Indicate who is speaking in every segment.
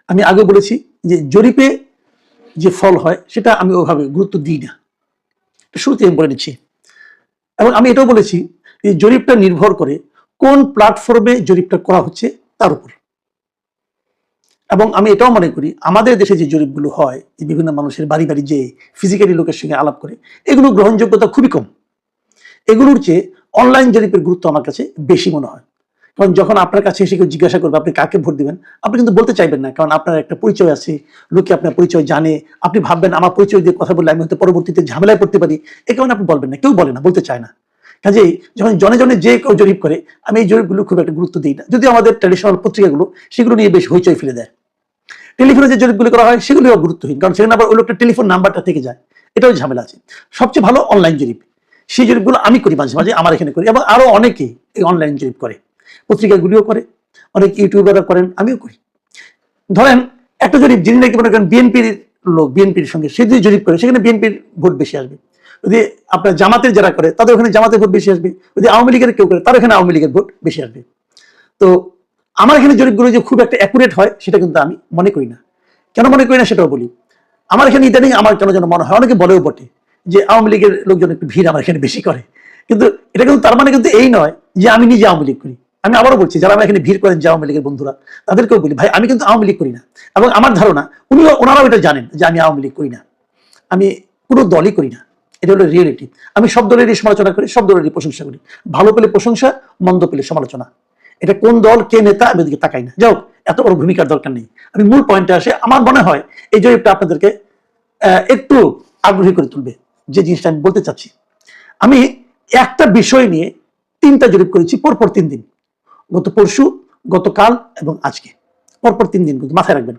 Speaker 1: আমি আগে বলেছি যে জরিপে যে ফল হয় সেটা আমি ওভাবে গুরুত্ব দিই না, শুরুতে আমি বলে নিচ্ছি। এবং আমি এটাও বলেছি যে জরিপটা নির্ভর করে কোন প্ল্যাটফর্মে জরিপটা করা হচ্ছে তার উপর। এবং আমি এটাও মনে করি আমাদের দেশে যে জরিপগুলো হয়, বিভিন্ন মানুষের বাড়ি বাড়ি যে ফিজিক্যালি লোকের সঙ্গে আলাপ করে, এগুলো গ্রহণযোগ্যতা খুবই কম। এগুলোর চেয়ে অনলাইন জরিপের গুরুত্ব আমার কাছে বেশি মনে হয়। কারণ যখন আপনার কাছে এসে কেউ জিজ্ঞাসা করবে আপনি কাকে ভোট দিবেন, আপনি কিন্তু বলতে চাইবেন না, কারণ আপনার একটা পরিচয় আছে, লোকে আপনার পরিচয় জানে। আপনি ভাববেন আমার পরিচয় দিয়ে কথা বললে আমি হয়তো পরবর্তীতে ঝামেলায় পড়তে পারি, এ কারণে আপনি বলবেন না, কেউ বলে না, বলতে চায় না। কাজেই যখন জনে জনে যে কেউ জরিপ করে, আমি এই জরিপগুলো খুব একটা গুরুত্ব দিই না। যদিও আমাদের ট্র্যাডিশনাল পত্রিকাগুলো সেগুলো নিয়ে বেশ হইচই ফেলে দেয়। টেলিফোনে যে জরিপগুলো করা হয় সেগুলিও গুরুত্বহীন, কারণ সেখানে আবার ওই লোকটা টেলিফোন নাম্বারটা থেকে যায়, এটাও ঝামেলা আছে। সবচেয়ে ভালো অনলাইন জরিপ, সেই জরিপগুলো আমি করি মাঝে মাঝে, আমার এখানে করি, এবং আরো অনেকেই এই অনলাইন জরিপ করে, পত্রিকাগুলিও করে, অনেক ইউটিউবাররা করেন, আমিও করি। ধরেন একটা জরিপ, যিনি নাকি মনে করেন বিএনপির লোক, বিএনপির সঙ্গে সে যদি জরিপ করে, সেখানে বিএনপির ভোট বেশি আসবে। যদি আপনার জামাতের যারা করে তাদের ওখানে জামাতের ভোট বেশি আসবে, যদি আওয়ামী লীগের কেউ করে তার ওখানে আওয়ামী লীগের ভোট বেশি আসবে। তো আমার এখানে জরিপগুলো যে খুব একটা অ্যাকুরেট হয় সেটা কিন্তু আমি মনে করি না। কেন মনে করি না সেটাও বলি। আমার এখানে ইদানিং আমার কেন যেন মনে হয়, অনেকে বলেও বটে যে আওয়ামী লীগের লোকজন একটু ভিড় আমার এখানে বেশি করে, কিন্তু এটা কিন্তু তার মানে কিন্তু এই নয় যে আমি নিজে আওয়ামী লীগ করি। আমি আবারও বলছি, যারা আমার এখানে ভিড় করেন যে আওয়ামী লীগের বন্ধুরা, তাদেরকেও বলি ভাই আমি কিন্তু আওয়ামী লীগ করি না। এবং আমার ধারণা ওনারাও এটা জানেন যে আমি আওয়ামী লীগ করি না, আমি কোনো দলই করি না। এটা হলো রিয়েলিটি। আমি সব দলেরই সমালোচনা করি, সব দলেরই প্রশংসা করি, ভালো পেলে প্রশংসা, মন্দ পেলে সমালোচনা। এটা কোন দল কে নেতা আমি ওদিকে তাকাই না, যাও, এত বড় ভূমিকার দরকার নেই। আমি মূল পয়েন্টে আসে, আমার মনে হয় এই জরিপটা আপনাদেরকে একটু আগ্রহী করে তুলবে, যে জিনিসটা আমি বলতে চাচ্ছি। আমি একটা বিষয় নিয়ে 3টা জরিপ করেছি পরপর 3 দিন, গত পরশু, গতকাল এবং আজকে, পরপর 3 দিন, কিন্তু মাথায় রাখবেন।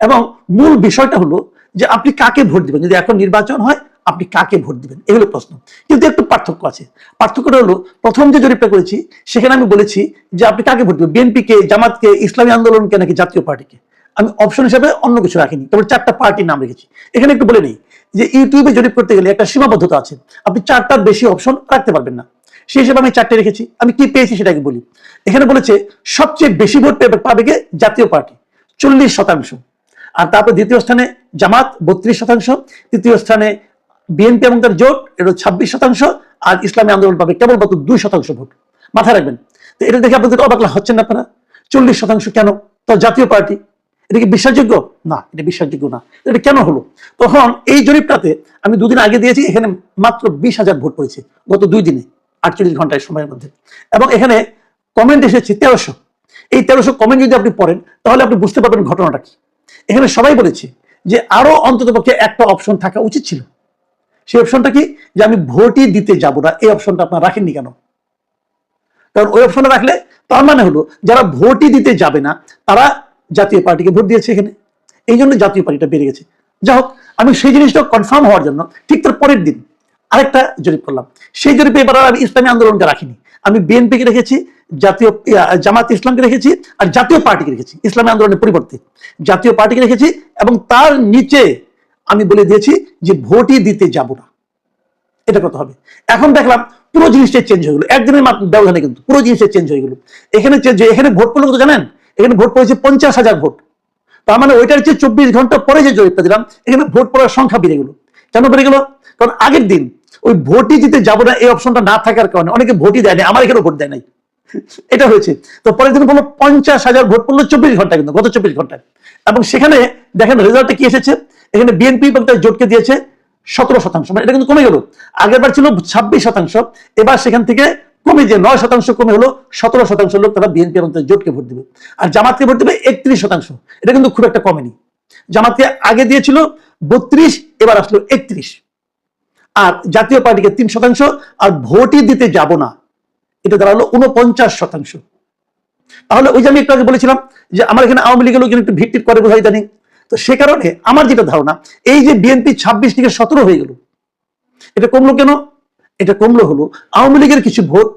Speaker 1: এবং মূল বিষয়টা হলো যে আপনি কাকে ভোট দিবেন, যদি এখন নির্বাচন হয় আপনি কাকে ভোট দিবেন, এই হলো প্রশ্ন। কিন্তু একটু পার্থক্য আছে। পার্থক্যটা হলো, প্রথম যে জরিপটা করেছি সেখানে আমি বলেছি যে আপনি কাকে ভোট দিবেন, বিএনপিকে, জামাতকে, ইসলামী আন্দোলনকে, নাকি জাতীয় পার্টিকে। আমি অপশন হিসাবে অন্য কিছু রাখিনি, কেবল 4টা পার্টির নাম রেখেছি। এখানে একটু বলে নেই যে ইউটিউবে জরিপ করতে গেলে একটা সীমাবদ্ধতা আছে, আপনি 4টার বেশি অপশন রাখতে পারবেন না। সেই হিসেবে আমি 4টে রেখেছি। আমি কি পেয়েছি সেটাকে বলি। এখানে বলেছে সবচেয়ে বেশি ভোট পাবে কে, জাতীয় পার্টি 40%, আর তারপর দ্বিতীয় স্থানে জামাত 32%, তৃতীয় স্থানে বিএনপি এবং তার জোট, এটা 26%, আর ইসলামী আন্দোলন পাবে কেবলমাত্র 2% ভোট। মাথায় রাখবেন। তো এটা দেখে আপনাদের অবাক হচ্ছেন না আপনারা, 40% কেন, তো জাতীয় পার্টি, এটা কি বিশ্বাসযোগ্য? না, এটা বিশ্বাসযোগ্য না। এটা কেন হলো? তখন এই জরিপটাতে আমি 2 দিন আগে দিয়েছি, এখানে মাত্র 20,000 ভোট পড়েছে গত 2 দিনে, 48 ঘন্টার সময়ের মধ্যে। এবং এখানে কমেন্ট এসেছে 1300। এই 1300 কমেন্ট যদি আপনি পড়েন তাহলে আপনি বুঝতে পারবেন ঘটনাটা কি। এখানে সবাই বলেছে যে আরো অন্ততপক্ষে একটা অপশন থাকা উচিত ছিল। সেই অপশনটা কি, যে আমি ভোটই দিতে যাব না। এই অপশনটা আপনারা রাখেননি কেন? কারণ ওই অপশনটা রাখলে তার মানে হলো যারা ভোটই দিতে যাবে না তারা জাতীয় পার্টিকে ভোট দিয়েছে এখানে, এই জন্য জাতীয় পার্টিটা বেড়ে গেছে। যাই হোক, আমি সেই জিনিসটা কনফার্ম হওয়ার জন্য ঠিক তার পরের দিন আরেকটা জরিপ করলাম। সেই জরিপে এবার আমি ইসলামী আন্দোলনকে রাখিনি, আমি বিএনপিকে রেখেছি, জাতীয় জামাত ইসলামকে রেখেছি, আর জাতীয় পার্টিকে রেখেছি। ইসলামী আন্দোলনের পরিবর্তে জাতীয় পার্টিকে রেখেছি, এবং তার নিচে আমি বলে দিয়েছি যে ভোটই দিতে যাব না। এটা কত হবে? এখন দেখলাম পুরো জিনিসটাই চেঞ্জ হয়ে গেলো, একদিনের ব্যবধানে কিন্তু পুরো জিনিসটা চেঞ্জ হয়ে গেলো। এখানে এখানে ভোট পড়লো কত জানেন? এখানে ভোট পড়েছে 50,000 ভোট। তার মানে ওইটার চেয়ে 24 ঘন্টা পরে যে জরিপটা দিলাম, এখানে ভোট পড়ার সংখ্যা বেড়ে গেল। কেন বেড়ে গেল? কারণ আগের দিন ওই ভোটই দিতে যাবো না এই অপশনটা না থাকার কারণে অনেকে ভোটই দেয় নাই, আমার এখানেও ভোট দেয় নাই, এটা হয়েছে। তো পরের দিন বললো 50,000 ভোট পড়লো 24 ঘন্টা, কিন্তু গত 24 ঘন্টায়। এবং সেখানে দেখেন রেজাল্টটা কি এসেছে, এখানে বিএনপি এবং তার জোটকে দিয়েছে 17%, মানে এটা কিন্তু কমে গেল। আগের বার ছিল 26%, এবার সেখান থেকে কমে যে 9% কমে হলো 17% লোক তারা বিএনপি এবং তার জোটকে ভোট দিবে। আর জামাতকে ভোট দিবে 31%, এটা কিন্তু খুব একটা কমেনি। জামাতকে আগে দিয়েছিল 32, এবার আসলো 31। আর জাতীয় পার্টিকে 3%, আর ভোটই দিতে যাব না এটা দাঁড়ালো 49%। তাহলে ওই যে আমি একটু আগে বলেছিলাম যে আমার এখানে আওয়ামী লীগের লোকজন একটু ভিত্তি করে বোঝাই জানি। তো সে কারণে আমার যেটা ধারণা, এই যে বিএনপি 26 থেকে 17 হয়ে গেল, এটা কমলো কেন? এটা কমলো হলো আওয়ামী লীগের কিছু ভোট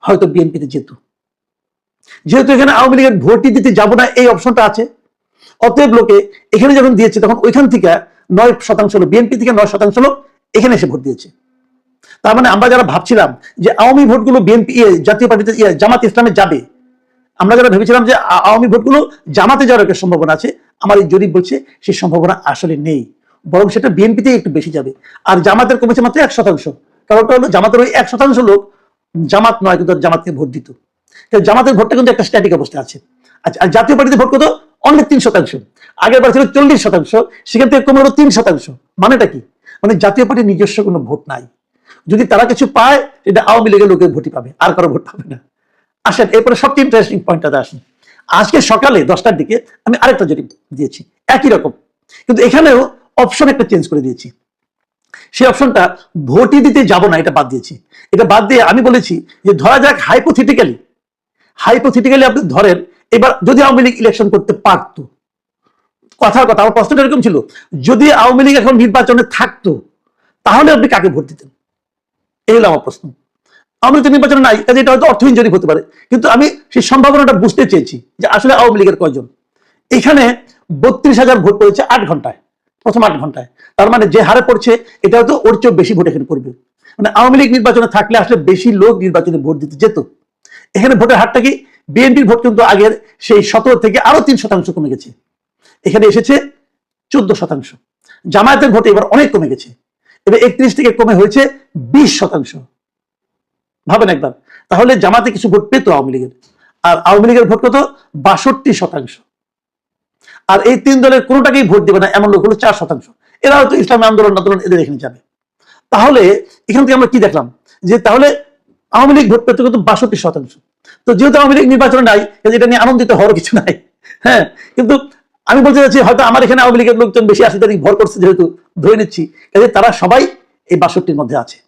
Speaker 1: হয়তো বিএনপিতে যেত, যেহেতু এখানে আওয়ামী লীগের ভোটই দিতে যাব না এই অপশনটা আছে, অতএব লোকে এখানে যখন দিয়েছে তখন ওইখান থেকে 9% লোক, বিএনপি থেকে 9% লোক এখানে এসে ভোট দিয়েছে। তার মানে আমরা যারা ভাবছিলাম যে আওয়ামী ভোটগুলো বিএনপি জাতীয় পার্টিতে জামাত ইসলামে যাবে, আমরা যারা ভেবেছিলাম যে আওয়ামী ভোটগুলো জামাতে যাওয়ার একটা সম্ভাবনা আছে, আমার এই জরিপ বলছে সেই সম্ভাবনা আসলে নেই, বরং সেটা বিএনপিতে একটু বেশি যাবে। আর জামাতের কমেছে মাত্র 1%। কারণটা হলো জামাতের ওই 1% লোক জামাত নয়, কিন্তু জামাতকে ভোট দিত। জামাতের ভোটটা কিন্তু একটা স্ট্যাটিক অবস্থায় আছে। আচ্ছা, আর জাতীয় পার্টিতে ভোট কত? অনেক 3%। আগের বার ছিল 40%, সেখান থেকে কমে হলো 3%। মানেটা কি? মানে জাতীয় পার্টির নিজস্ব কোনো ভোট নাই। যদি তারা কিছু পায়, এটা আওয়ামী লীগের লোকের ভোটই পাবে, আর কারো ভোট পাবে না। আসেন এরপরে সবচেয়ে ইন্টারেস্টিং পয়েন্টটাতে আসি। আজকে সকালে 10টার দিকে আমি আরেকটা জরিপ দিয়েছি, একই রকম, কিন্তু এখানেও অপশন একটা চেঞ্জ করে দিয়েছি। সেই অপশনটা ভোটই দিতে যাব না, এটা বাদ দিয়েছি। এটা বাদ দিয়ে আমি বলেছি যে ধরা যাক হাইপোথেটিক্যালি আপনি ধরেন এবার যদি আওয়ামী লীগ ইলেকশন করতে পারতো, কথার কথা আমার প্রশ্নটা এরকম ছিল, যদি আওয়ামী লীগ এখন নির্বাচনে থাকতো তাহলে আপনি কাকে ভোট দিতেন? এই হলো আমার প্রশ্ন। আওয়ামী লীগ নির্বাচনে নাই, কাজে এটা হয়তো অর্থহীন জরিপ হতে পারে, কিন্তু আমি সেই সম্ভাবনাটা বুঝতে চেয়েছি যে আসলে আওয়ামী লীগের কয়জন। এখানে 32,000 ভোট পড়েছে 8 ঘন্টায়, প্রথম 8 ঘন্টায়। তার মানে যে হারে পড়ছে এটা হয়তো ওর চেয়েও বেশি ভোট এখানে পড়বে। মানে আওয়ামী লীগ নির্বাচনে থাকলে আসলে বেশি লোক নির্বাচনে ভোট দিতে যেত। এখানে ভোটের হারটা কি? বিএনপির ভোট কিন্তু আগের সেই 17 থেকে আরো 3% কমে গেছে, এখানে এসেছে 14%। জামায়াতের ভোট এবার অনেক কমে গেছে, এবার 31 থেকে কমে হয়েছে 20%। ভাবেন একবার, তাহলে জামাতে কিছু ভোট পেত আওয়ামী লীগের। আর আওয়ামী লীগের ভোট কত? 62%। আর এই তিন দলের কোনোটাকেই ভোট দেবে না এমন লোক হলো 4%। এরা হয়তো ইসলামী আন্দোলন এদের এখানে যাবে। তাহলে এখান থেকে আমরা কি দেখলাম? যে তাহলে আওয়ামী লীগ ভোট পেত কিন্তু 62%। তো যেহেতু আওয়ামী লীগ নির্বাচনে নাই, এটা নিয়ে আনন্দিত হওয়ার কিছু নাই। হ্যাঁ, কিন্তু আমি বলতে চাচ্ছি হয়তো আমার এখানে আওয়ামী লীগের লোকজন বেশি 80 তারিখ ভর করছে, যেহেতু ধরে নিচ্ছি কাজে তারা সবাই এই 62-র মধ্যে আছে।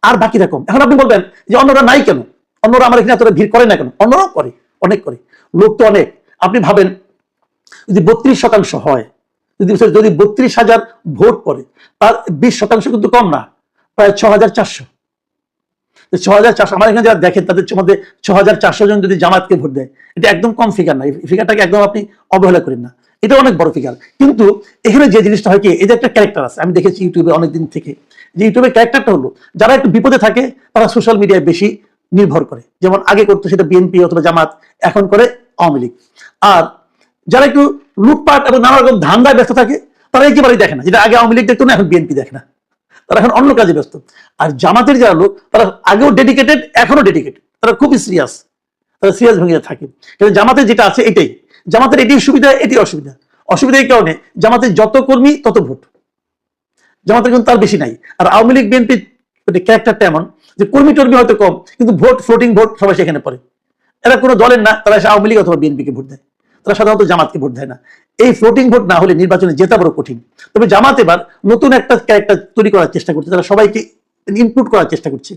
Speaker 1: আর বাকি রকম এখন আপনি বলবেন যে অন্যরা নাই কেন, অন্যরা আমার এখানে এতটা ভিড় করে না কেন? অন্যরাও করে, অনেক করে, লোক তো অনেক। আপনি ভাবেন যদি 32% হয়, যদি 32,000 ভোট পড়ে, তার 20% কিন্তু কম না, প্রায় 6,400। 6,400 আমার এখানে যারা দেখেন তাদের মধ্যে 6,400 জন যদি জামাতকে ভোট দেয়, এটা একদম কম ফিগার না। এই ফিগারটাকে একদম আপনি অবহেলা করেন না, এটা অনেক বড় ফিগার। কিন্তু এখানে যে জিনিসটা হয় কি, এই যে একটা ক্যারেক্টার আছে, আমি দেখেছি ইউটিউবে অনেকদিন থেকে, যে ইউটিউবের ক্যারেক্টারটা হলো যারা একটু বিপদে থাকে তারা সোশ্যাল মিডিয়ায় বেশি নির্ভর করে, যেমন আগে করতো সেটা বিএনপি অথবা জামাত, এখন করে আওয়ামী লীগ। আর যারা একটু লুটপাট এবং নানা রকম ধান্দায় ব্যস্ত থাকে তারা একেবারেই দেখে না, যেটা আগে আওয়ামী লীগ দেখতো না, এখন বিএনপি দেখে না, তারা এখন অন্য কাজে ব্যস্ত। আর জামাতের যারা লোক তারা আগেও ডেডিকেটেড, এখনো ডেডিকেটেড, তারা খুবই সিরিয়াস, তারা সিরিয়াস ভেঙে থাকে। কিন্তু জামাতের যেটা আছে এটাই, জামাতের এটি সুবিধা, এটি অসুবিধা। অসুবিধা এই কারণে জামাতের যত কর্মী তত ভোট, জামাতের কিন্তু তার বেশি নাই। আর আওয়ামী লীগ বিএনপির ক্যারেক্টারটা এমন যে কর্মী টর্মী হয়তো কম, কিন্তু ভোট, ফ্লোটিং ভোট সবাই সেখানে পড়ে। এরা কোনো দলের না, তারা এসে আওয়ামী লীগ অথবা বিএনপিকে ভোট দেয়, তারা সাধারণত জামাতকে ভোট দেয় না। এই ফ্লোটিং ভোট না হলে নির্বাচনে জেতা বড় কঠিন। তবে জামাত এবার নতুন একটা ক্যারেক্টার তৈরি করার চেষ্টা করছে, তারা সবাইকে ইনক্লুড করার চেষ্টা করছে।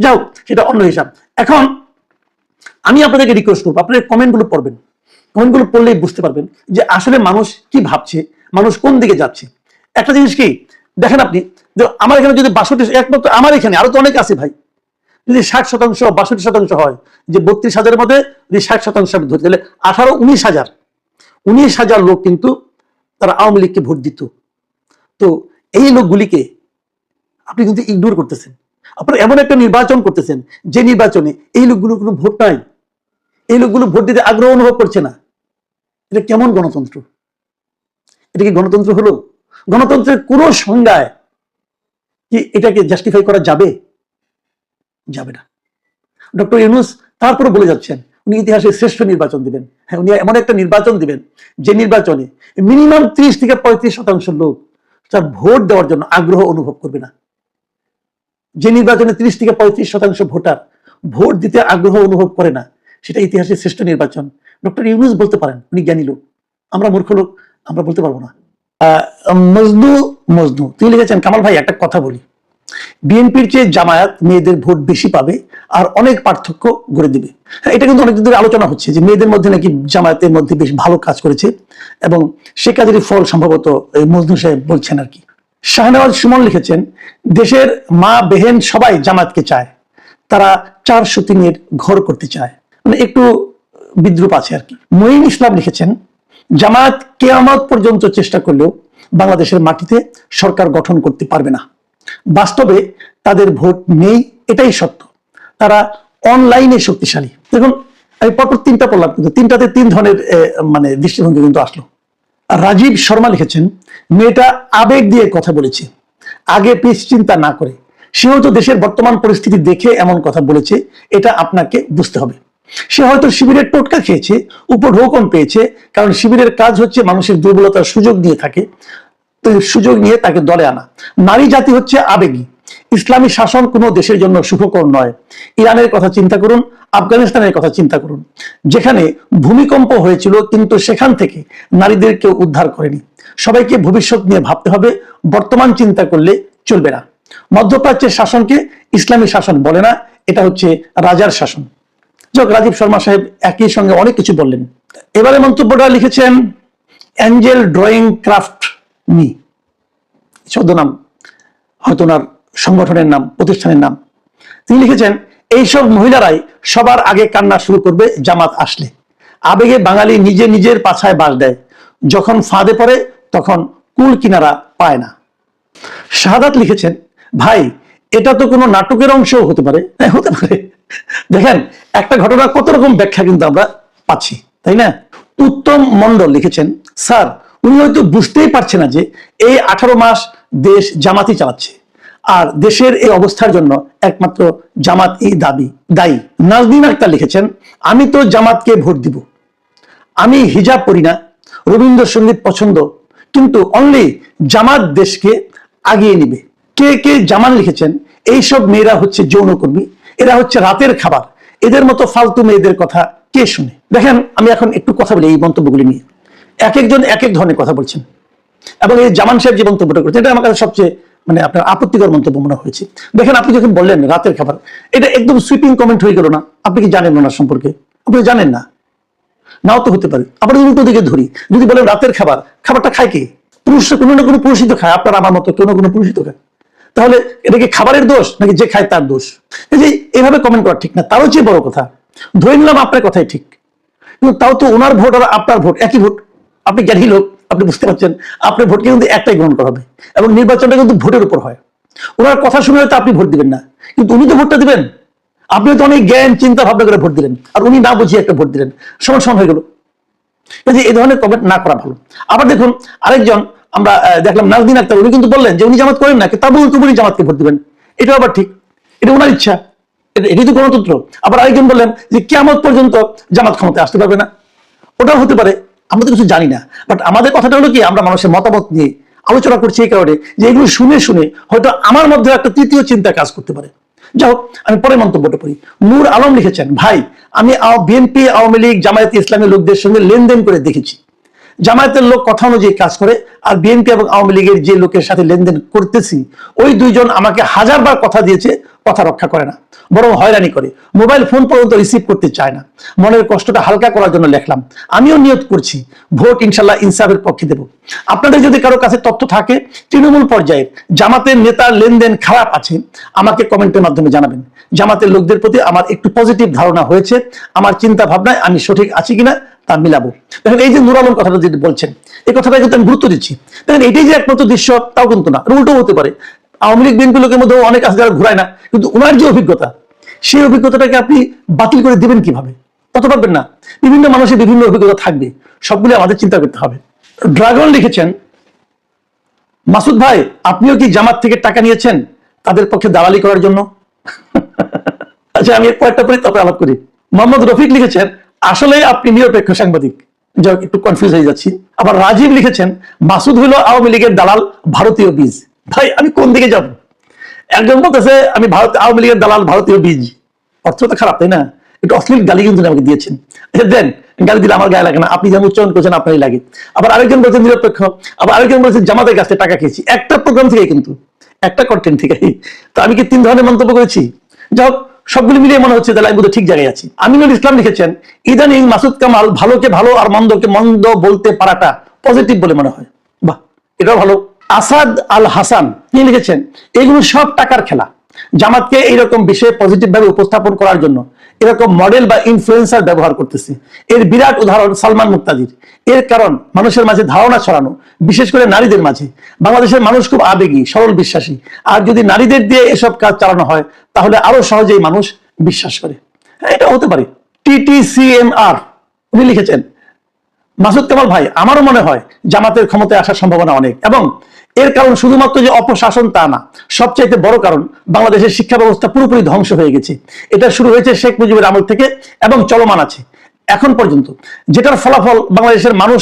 Speaker 1: যাও, সেটা অন্য হিসাব। এখন আমি আপনাদেরকে রিকোয়েস্ট করবো, আপনারা কমেন্টগুলো পড়বেন, কমেন্টগুলো পড়লেই বুঝতে পারবেন যে আসলে মানুষ কি ভাবছে, মানুষ কোন দিকে যাচ্ছে। একটা জিনিস কি দেখেন আপনি, যে আমার এখানে যদি 62, একমাত্র আমার এখানে, আরো তো অনেক আছে ভাই, যদি 60%, 62% হয়, যে 32,000-এর মধ্যে যদি 60% আমি ধরি, তাহলে 19,000 লোক কিন্তু তারা আওয়ামী লীগকে ভোট দিত। তো এই লোকগুলিকে আপনি কিন্তু ইগনোর করতেছেন, আপনারা এমন একটা নির্বাচন করতেছেন যে নির্বাচনে এই লোকগুলো কোনো ভোট নাই, এই লোকগুলো ভোট দিতে আগ্রহ অনুভব করছে না। এটা কেমন গণতন্ত্র? এটা কি গণতন্ত্র হলো? গণতন্ত্রের কোন সংজ্ঞায় কি এটাকে জাস্টিফাই করা যাবে? যাবে না। ডক্টর ইউনূস তারপরে বলে যাচ্ছেন উনি ইতিহাসের শ্রেষ্ঠ নির্বাচন দিবেন। হ্যাঁ, উনি এমন একটা নির্বাচন দিবেন যে নির্বাচনে মিনিমাম 30 থেকে 35% লোক তার ভোট দেওয়ার জন্য আগ্রহ অনুভব করবে না। যে নির্বাচনে 30 থেকে 35% ভোটার ভোট দিতে আগ্রহ অনুভব করে না, সেটা ইতিহাসের শ্রেষ্ঠ নির্বাচন। ডক্টর ইউনূস বলতে পারেন, উনি জ্ঞানী লোক, আমরা মূর্খ লোক, আমরা বলতে পারবো না। মজনু তিনি লিখেছেন, কামাল ভাই একটা কথা বলি, বিএনপির চেয়ে জামায়াত মেয়েদের ভোট বেশি পাবে আর অনেক পার্থক্য গড়ে দিবে। এটা কিন্তু অনেকদিন ধরে আলোচনা হচ্ছে যে মেয়েদের মধ্যে নাকি জামায়াতের মধ্যে বেশ ভালো কাজ করেছে এবং সে কাজেরই ফল সম্ভবত মজনু সাহেব বলছেন আর কি। শাহনওয়াজ সুমন লিখেছেন, দেশের মা বেহেন সবাই জামায়াতকে চায়, তারা 400 তিনের ঘর করতে চায়, মানে একটু বিদ্রুপ আছে আর কি। মঈন ইসলাম লিখেছেন, জামায়াত কিয়ামত পর্যন্ত চেষ্টা করলেও বাংলাদেশের মাটিতে সরকার গঠন করতে পারবে না। বাস্তবে তাদের ভোট নেই, এটাই সত্য। তারা অনলাইনে শক্তিশালী। দেখুন, আমি পরপর 3টা পড়লাম, কিন্তু 3টাতে 3 ধরনের মানে দৃষ্টিভঙ্গি কিন্তু আসলো। রাজীব শর্মা লিখেছেন, মেয়েটা আবেগ দিয়ে কথা বলেছে, আগে পিছ চিন্তা না করে। সে হয়তো দেশের বর্তমান পরিস্থিতি দেখে এমন কথা বলেছে, এটা আপনাকে বুঝতে হবে। সে হয়তো শিবিরের টোটকা খেয়েছে, উপঢৌকন পেয়েছে, কারণ শিবিরের কাজ হচ্ছে মানুষের দুর্বলতার সুযোগ নিয়ে থাকে, তো সুযোগ নিয়ে তাকে দলে আনা। নারী জাতি হচ্ছে আবেগী। ইসলামী শাসন কোনো দেশের জন্য সুখকর নয়। ইরানের কথা চিন্তা করুন, আফগানিস্তানের কথা চিন্তা করুন, যেখানে ভূমিকম্প হয়েছিল কিন্তু সেখান থেকে নারীদের কেউ উদ্ধার করেনি। সবাইকে ভবিষ্যৎ নিয়ে ভাবতে হবে, বর্তমান চিন্তা করলে চলবে না। মধ্যপ্রাচ্যের শাসনকে ইসলামী শাসন বলে না, এটা হচ্ছে রাজার শাসন। যাক, রাজীব শর্মা সাহেব একই সঙ্গে অনেক কিছু বললেন। এবারে মন্তব্যটা লিখেছেন অ্যাঞ্জেল ড্রয়িং ক্রাফট মি, ছদ্মনাম, হয়তো ওনার সংগঠনের নাম, প্রতিষ্ঠানের নাম। তিনি লিখেছেন, এইসব মহিলারাই সবার আগে কান্না শুরু করবে জামাত আসলে। আবেগে বাঙালি নিজে নিজের পাছায় বাস দেয়, যখন ফাঁদে পড়ে তখন কুল কিনারা পায় না। শাহাদাত লিখেছেন, ভাই এটা তো কোনো নাটকের অংশও হতে পারে। হ্যাঁ, হতে পারে। দেখেন, একটা ঘটনা কত রকম ব্যাখ্যা কিন্তু আমরা পাচ্ছি, তাই না? উত্তম মন্ডল লিখেছেন, স্যার উনি হয়তো বুঝতেই পারছে না যে এই 18 মাস দেশ জামাতই চালাচ্ছে, আর দেশের এই অবস্থার জন্য একমাত্র জামাতই দায়ী। নাজনীন আক্তার লিখেছেন, আমি তো জামাতকে ভোট দিব। আমি হিজাব পরি না, রবীন্দ্রসঙ্গীত পছন্দ, কিন্তু অনলি জামাত দেশকে আগিয়ে নিবে। কে কে জামান লিখেছেন, এইসব মেয়েরা হচ্ছে যৌনকর্মী, এরা হচ্ছে রাতের খাবার, এদের মতো ফালতু মেয়েদের কথা কে শুনে? দেখেন, আমি এখন একটু কথা বলি এই মন্তব্যগুলি নিয়ে। এক একজন এক এক ধরনের কথা বলছেন, এবং এই জামান সাহেব যে মন্তব্যটা করেছেন, এটা আমার কাছে সবচেয়ে আপনার আপত্তিকর মন্তব্য মনে হয়েছে। দেখেন, আপনি যখন বললেন রাতের খাবার, এটা একদম সুইপিং কমেন্ট হয়ে গেল না? আপনি কি জানেন ওনার সম্পর্কে? আপনি জানেন না, নাও তো হতে পারে। আবার উল্টো দিকে ধরি, যদি বলেন রাতের খাবার, খাবারটা খায় কে? পুরুষ, কোনো না কোনো পুরুষই তো খায়, আপনার আমার মতো কোনো কোনো পুরুষই তো খায়। তাহলে এটা কি খাবারের দোষ নাকি যে খায় তার দোষ? এই যে এভাবে কমেন্ট করা ঠিক না। তারও চেয়ে বড় কথা, ধরে নিলাম আপনার কথাই ঠিক, কিন্তু তাও তো ওনার ভোট আর আপনার ভোট একই ভোট। আপনি জ্ঞানী লোক, আপনি বুঝতে পারছেন, আপনার ভোটকে কিন্তু একটাই গ্রহণ করা হবে, এবং নির্বাচনটা কিন্তু ভোটের উপর হয়। ওনার কথা শুনে হয়তো আপনি ভোট দিবেন না, কিন্তু উনি তো ভোটটা দিবেন। আপনি তো অনেক জ্ঞান চিন্তা ভাবনা করে ভোট দিলেন, আর উনি না বুঝিয়ে একটা ভোট দিলেন, সমান সমান হয়ে গেল। এই ধরনের কমেন্ট না করা ভালো। আবার দেখুন, আরেকজন আমরা দেখলাম নাজনীন আক্তার, উনি কিন্তু বললেন যে উনি জামাত করেন না, তা বলুন উনি জামাতকে ভোট দিবেন, এটাও আবার ঠিক, এটা ওনার ইচ্ছা, এটাই তো গণতন্ত্র। আবার আরেকজন বললেন যে কিয়ামত পর্যন্ত জামাত ক্ষমতায় আসতে পারবে না, ওটাও হতে পারে, আমরা তো কিছু জানি না। বাট আমাদের কথাটা হলো কি, আমরা মানুষের মতামত নিয়ে আলোচনা করছি এই কারণে যে এগুলো শুনে শুনে হয়তো আমার মধ্যে একটা তৃতীয় চিন্তা কাজ করতে পারে। যাই হোক, আমি পরে মন্তব্যটা পড়ি। নূর আলম লিখেছেন, ভাই আমি বিএনপি, আওয়ামী লীগ, জামায়াতে ইসলামী লোকদের সঙ্গে লেনদেন করে দেখেছি। জামায়াতের লোক কথা অনুযায়ী কাজ করে, আর বিএনপি এবং আওয়ামী লীগের যে লোকের সাথে লেনদেন করতেছি, ওই দুইজন আমাকে হাজারবার কথা দিয়েছে, কথা রক্ষা করে না, বরং হয়রানি করে, মোবাইল ফোন পর্যন্ত রিসিভ করতে চায় না। মনের কষ্টটা হালকা করার জন্য লেখলাম। আমিও নিয়ত করছি ভোট ইনশাল্লাহ ইনসাফের পক্ষে দেব। আপনাদের যদি কারো কাছে তথ্য থাকে তৃণমূল পর্যায়ে জামাতের নেতার লেনদেন খারাপ আছে, আমাকে কমেন্টের মাধ্যমে জানাবেন। জামাতের লোকদের প্রতি আমার একটু পজিটিভ ধারণা হয়েছে, আমার চিন্তা ভাবনায় আমি সঠিক আছি কিনা তা মিলাবো। দেখেন, এই যে নূর আলম কথাটা যদি বলছেন, এই কথাটা কিন্তু আমি গুরুত্ব দিচ্ছি। দেখেন, এটাই যে একমাত্র দৃশ্য তাও কিন্তু না, উল্টো হতে পারে। আওয়ামী লীগ বিএনপি লোকের মধ্যে অনেক আছে যারা ঘুরায় না, কিন্তু ওনার যে অভিজ্ঞতা, সেই অভিজ্ঞতাটাকে আপনি বাতিল করে দিবেন কিভাবে? তত পারবেন না। বিভিন্ন মানুষের বিভিন্ন অভিজ্ঞতা থাকবে, সবগুলো আমাদের চিন্তা করতে হবে। ড্রাগন লিখেছেন, মাসুদ ভাই আপনিও কি জামাত থেকে টাকা নিয়েছেন তাদের পক্ষে দালালি করার জন্য? আচ্ছা, আমি কয়েকটা পরে তারপরে আলাপ করি। মোহাম্মদ রফিক লিখেছেন, আসলে আপনি নিরপেক্ষ সাংবাদিক। যাই হোক, একটু কনফিউজ হয়ে যাচ্ছি। আবার রাজীব লিখেছেন, মাসুদ হলো আওয়ামী লীগের দালাল, ভারতীয় বীজ। ভাই আমি কোন দিকে যাব? একজন বলতেছে আমি আওয়ামী লীগের দালাল, ভারতীয় বীজ, অর্থ তো খারাপ, তাই না? একটু অশ্লীল গালি কিন্তু আমাকে দিয়েছেন। দেন, গালি দিলে আমার গায়ে লাগে না, আপনি যেমন উচ্চারণ করছেন আপনারই লাগে। আবার আরেকজন বলছেন নিরপেক্ষ, আবার আরেকজন বলছেন জামাতের কাছে টাকা খেয়েছি। একটা প্রোগ্রাম থেকে কিন্তু, একটা কন্টেন্ট থেকে। তো আমি কি 3 ধরনের মন্তব্য করেছি? যাই হোক, সবগুলো মিলিয়ে মনে হচ্ছে তাহলে আমি বোধহয় ঠিক জায়গায় আছি। আমিনুল ইসলাম লিখেছেন, ইদানিং মাসুদ কামাল ভালোকে ভালো আর মন্দকে মন্দ বলতে পারাটা পজিটিভ বলে মনে হয়। বাহ, এটাও ভালো। আসাদ আল হাসান তিনি লিখেছেন, এগুলো সব টাকার খেলা। জামাতকে এইরকম বিষয়ে পজিটিভ ভাবে উপস্থাপন করার জন্য এরকম মডেল বা ইনফ্লুয়েন্সার ব্যবহার করতেছে। এর বিরাট উদাহরণ সালমান মুক্তাদির। এর কারণ মানুষের মাঝে ধারণা ছড়ানো, বিশেষ করে নারীদের মাঝে। বাংলাদেশের মানুষ খুব আবেগী, সরল বিশ্বাসী, আর যদি নারীদের দিয়ে এসব কাজ চালানো হয় তাহলে আরো সহজেই মানুষ বিশ্বাস করে। হ্যাঁ, এটা হতে পারে। TTCMR উনি লিখেছেন, মাসুদ কামাল ভাই, আমারও মনে হয় জামাতের ক্ষমতায় আসার সম্ভাবনা অনেক, এবং এর কারণ শুধুমাত্র যে অপশাসন তা না, সবচাইতে বড় কারণ বাংলাদেশের শিক্ষা ব্যবস্থা পুরোপুরি ধ্বংস হয়ে গেছে। এটা শুরু হয়েছে শেখ মুজিবের আমল থেকে এবং চলমান আছে এখন পর্যন্ত, যেটার ফলাফল বাংলাদেশের মানুষ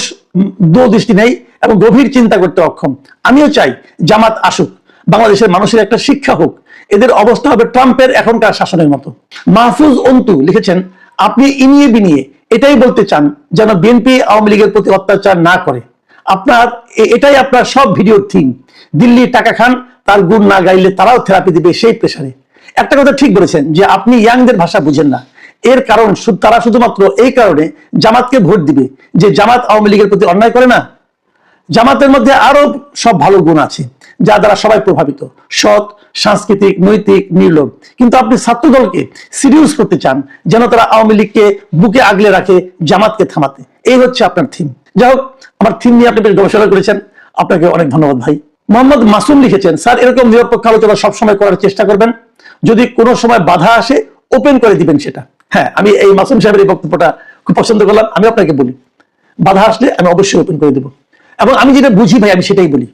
Speaker 1: দূরদৃষ্টি নেই এবং গভীর চিন্তা করতে অক্ষম। আমিও চাই জামাত আসুক, বাংলাদেশের মানুষের একটা শিক্ষা হোক, এদের অবস্থা হবে ট্রাম্পের এখনকার শাসনের মতো। মাহফুজ অন্তু লিখেছেন, আপনি ইনিয়ে বিনিয়ে এটাই বলতে চান যেন বিএনপি আওয়ামী লীগের প্রতি অত্যাচার না করে। এটাই আপনার সব ভিডিওর থিম। দিল্লি টাকা খান, তার গুণ না গাইলে তারাও থেরাপি দিবে সেই প্রেসারে। একটা কথা ঠিক বলেছেন যে আপনি ইয়াংদের ভাষা বুঝেন না। এর কারণ তারা শুধুমাত্র এই কারণে জামাতকে ভোট দিবে যে জামাত আওয়ামী লীগের প্রতি অন্যায় করে না। জামাতের মধ্যে আরো সব ভালো গুণ আছে যা দ্বারা সবাই প্রভাবিত, সৎ, সাংস্কৃতিক, নৈতিক, নির্লোভ। কিন্তু আপনি ছাত্র দলকে সিরিয়াস করতে চান যেন তারা আওয়ামী লীগকে বুকে আগলে রাখে জামাতকে থামাতে। এই হচ্ছে আপনার থিম। যাই হোক, আমার থিম নিয়ে আপনি বেশ গবেষণা করেছেন, আপনাকে অনেক ধন্যবাদ ভাই। মোহাম্মদ মাসুম লিখেছেন, স্যার এরকম নিরপেক্ষ আলোচনা সবসময় করার চেষ্টা করবেন, যদি কোনো সময় বাধা আসে ওপেন করে দিবেন সেটা। হ্যাঁ, আমি এই মাসুম সাহেবের এই বক্তব্যটা খুব পছন্দ করলাম। আমি আপনাকে বলি, বাধা আসলে আমি অবশ্যই ওপেন করে দেবো, এবং আমি যেটা বুঝি ভাই আমি সেটাই বলি।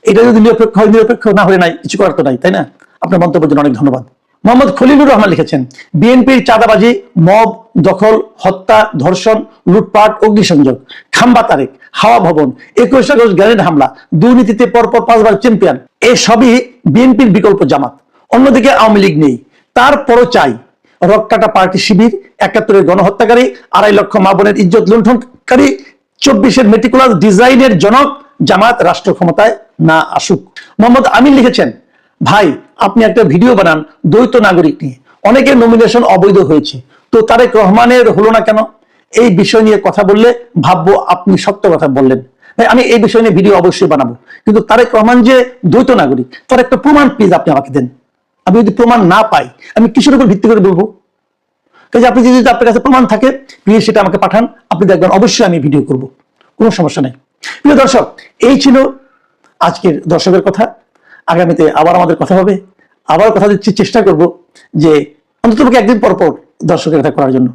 Speaker 1: এটা যদি নিরপেক্ষ হয়, নিরপেক্ষ না হলে নাই, কিছু করার তো নাই, তাই না? আপনার মন্তব্যের জন্য অনেক ধন্যবাদ। মোহাম্মদ খলিলুর রহমান লিখেছেন, বিএনপির চাঁদাবাজি, মব, দখল, হত্যা, ধর্ষণ, লুটপাট, অগ্নিসংযোগ, খাম্বা তারেক, হাওয়া ভবন, 21 আগস্ট গ্রেনেড হামলা, দুর্নীতিতে পরপর 5 বার চ্যাম্পিয়ন, এই সবই বিএনপির বিকল্প জামাত। অন্যদিকে আওয়ামী লীগ নেই, তারপরও চাই রক্কাটা পার্টি শিবির, 71-এর গণহত্যাকারী, 2.5 লক্ষ মা বোনের ইজ্জত লুণ্ঠনকারী, 24-এর মেটিকুলাস ডিজাইনের জনক জামাত রাষ্ট্র ক্ষমতায় না আসুক। মোহাম্মদ আমিন লিখেছেন, ভাই আপনি একটা ভিডিও বানান দ্বৈত নাগরিক নিয়ে, অনেকের নমিনেশন অবৈধ হয়েছে, তো তারেক রহমানের হলো না কেন? এই বিষয় নিয়ে কথা বললে ভাববো আপনি সত্য কথা বললেন। ভাই আমি এই বিষয় নিয়ে ভিডিও অবশ্যই বানাবো, কিন্তু তারেক রহমান যে দ্বৈত নাগরিক তার একটা প্রমাণ প্লিজ আপনি আমাকে দেন। আমি যদি প্রমাণ না পাই আমি কিসের উপর ভিত্তি করে বলবো? কাজে আপনি যদি আপনার কাছে প্রমাণ থাকে প্লিজ সেটা আমাকে পাঠান, আপনি দেখবেন অবশ্যই আমি ভিডিও করব, কোনো সমস্যা নেই। প্রিয় দর্শক, এই ছিল আজকের দর্শকের কথা। আগামীতে আবার আমাদের কথা হবে, আবার কথা দিচ্ছি, চেষ্টা করব যে অন্তত একদিন পর পর দর্শকের কথা করার জন্য।